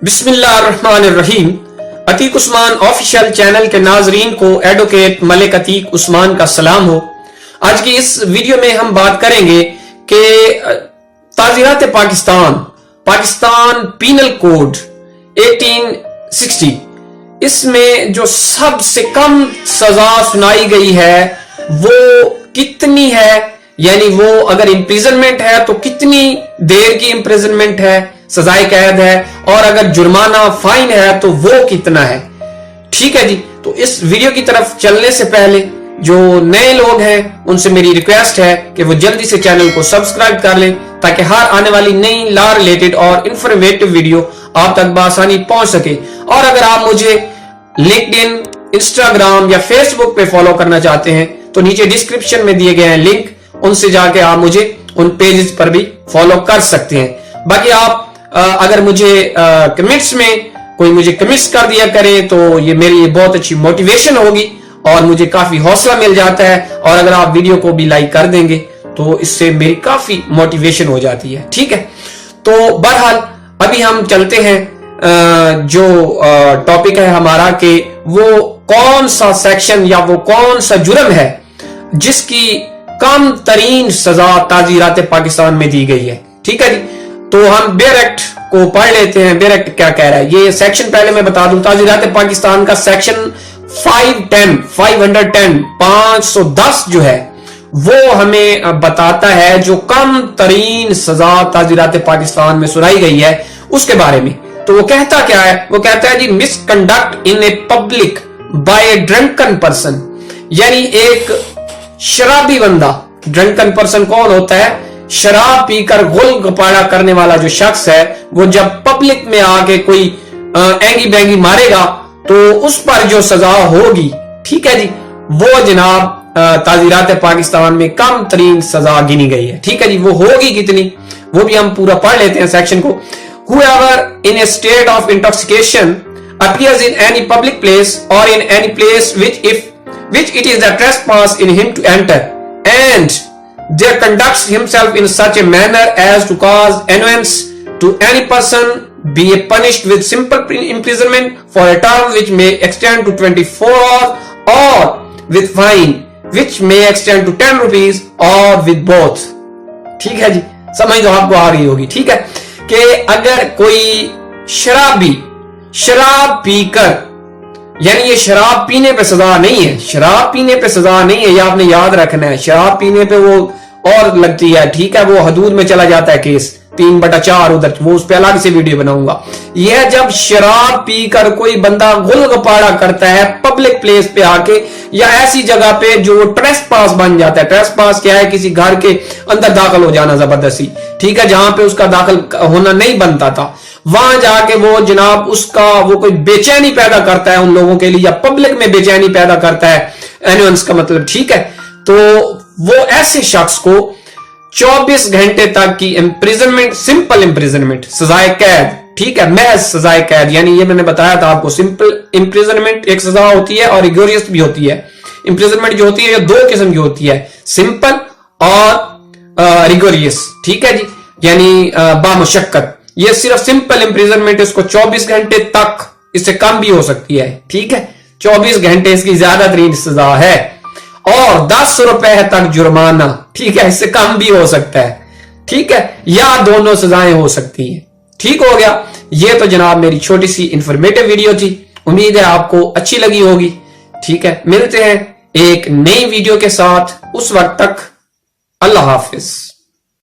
बिस्मिल्लाहिर्रहमानिर्रहीम। Atiq Usman official channel के नाजरीन को एडवोकेट मलिक अतीक उस्मान का सलाम हो। आज की इस वीडियो में हम बात करेंगे कि ताज़ीरात पाकिस्तान पीनल कोड 1860 इसमें जो सबसे कम सजा सुनाई गई है वो कितनी है, यानी वो अगर इम्प्रिजनमेंट है तो कितनी देर की इम्प्रिजनमेंट है, सजाए कैद है, और अगर जुर्माना फाइन है तो वो कितना है। ठीक है जी, तो इस वीडियो की तरफ चलने से पहले जो नए लोग हैं उनसे मेरी रिक्वेस्ट है कि वो जल्दी से चैनल को सब्सक्राइब कर लें ताकि हर आने वाली नई लॉ रिलेटेड और इंफॉर्मेटिव वीडियो आप तक बआसानी पहुंच सके। और अगर आप मुझे लिंक्डइन, इंस्टाग्राम या फेसबुक पे फॉलो करना चाहते हैं तो नीचे डिस्क्रिप्शन में दिए गए हैं लिंक, उनसे जाके आप मुझे उन पेजेस पर भी फॉलो कर सकते हैं। बाकी आप अगर मुझे कमेंट्स में कोई मुझे कमेंट्स कर दिया करे तो ये मेरी बहुत अच्छी मोटिवेशन होगी और मुझे काफी हौसला मिल जाता है। और अगर आप वीडियो को भी लाइक कर देंगे तो इससे मेरी काफी मोटिवेशन हो जाती है। ठीक है, तो बहरहाल अभी हम चलते हैं जो टॉपिक है हमारा कि वो कौन सा सेक्शन या वो कौन सा जुर्म है जिसकी कम तरीन सजा ताज़ीरात पाकिस्तान में दी गई है। ठीक है जी, तो हम बेयर एक्ट को पढ़ लेते हैं। बेयर एक्ट क्या कह रहा है, ये सेक्शन पहले मैं बता दूं। ताज़ीरात पाकिस्तान का सेक्शन 510 जो है वो हमें बताता है जो कम तरीन सजा ताज़ीरात पाकिस्तान में सुनाई गई है उसके बारे में। तो वो कहता क्या है, वो कहता है जी misconduct in a public by a drunken person, यानी एक शराबी बंदा। ड्रंकन पर्सन कौन होता है? शराब पीकर गुल गपाड़ा करने वाला जो शख्स है, वो जब पब्लिक में आके कोई एंगी बैंगी मारेगा तो उस पर जो सजा होगी, ठीक है जी, वो जनाब ताज़ीरात पाकिस्तान में कम तरीन सजा गिनी गई है। ठीक है जी, वो होगी कितनी वो भी हम पूरा पढ़ लेते हैं सेक्शन को। Whoever in a state of intoxication appears in any public place or in any place which it is a trespass in him to enter, and there conducts himself in such a manner as to cause annoyance to any person, be punished with simple imprisonment for a term which may extend to 24 hours or with fine which may extend to 10 rupees or with both। ठीक है जी, समझ तो आपको आ रही होगी। ठीक है कि अगर कोई शराब पीकर, यानी ये शराब पीने पे सजा नहीं है, शराब पीने पे सजा नहीं है, ये आपने याद रखना है। शराब पीने पे वो और लगती है, ठीक है, वो हदूद में चला जाता है केस 3/4 उधर, वो उस पे अलग से वीडियो बनाऊंगा। यह जब शराब पीकर कोई बंदा गुल गपाड़ा करता है पब्लिक प्लेस पे आके या ऐसी जगह पे जो ट्रेसपास बन जाता है। ट्रेसपास क्या है? किसी घर के अंदर दाखिल हो जाना जबरदस्ती, ठीक है, जहां पे उसका दाखिल होना नहीं बनता था, वहां जाके वो जनाब उसका वो कोई बेचैनी पैदा करता है उन लोगों के लिए, या पब्लिक में बेचैनी पैदा करता है, एनुअंस का मतलब। ठीक है, तो वो ऐसे शख्स को 24 घंटे तक की इम्प्रिजनमेंट, सिंपल इम्प्रिजनमेंट, सजाए कैद, ठीक है, महज सजाए कैद, यानी ये मैंने बताया था आपको, सिंपल इम्प्रिजनमेंट एक सजा होती है और रिगोरियस भी होती है। इम्प्रिजनमेंट जो होती है ये दो किस्म की होती है, सिंपल और रिगोरियस। ठीक है जी, यानी बामुशक्कत। ये सिर्फ सिंपल इम्प्रिजनमेंट, इसको 24 घंटे तक, इससे कम भी हो सकती है। ठीक है, 24 घंटे इसकी ज्यादा तरीन सजा है, और 10 रुपए तक जुर्माना। ठीक है, इससे कम भी हो सकता है। ठीक है, या दोनों सजाएं हो सकती हैं। ठीक हो गया, ये तो जनाब मेरी छोटी सी इंफॉर्मेटिव वीडियो थी, उम्मीद है आपको अच्छी लगी होगी। ठीक है, मिलते हैं एक नई वीडियो के साथ, उस वक्त तक अल्लाह हाफिज।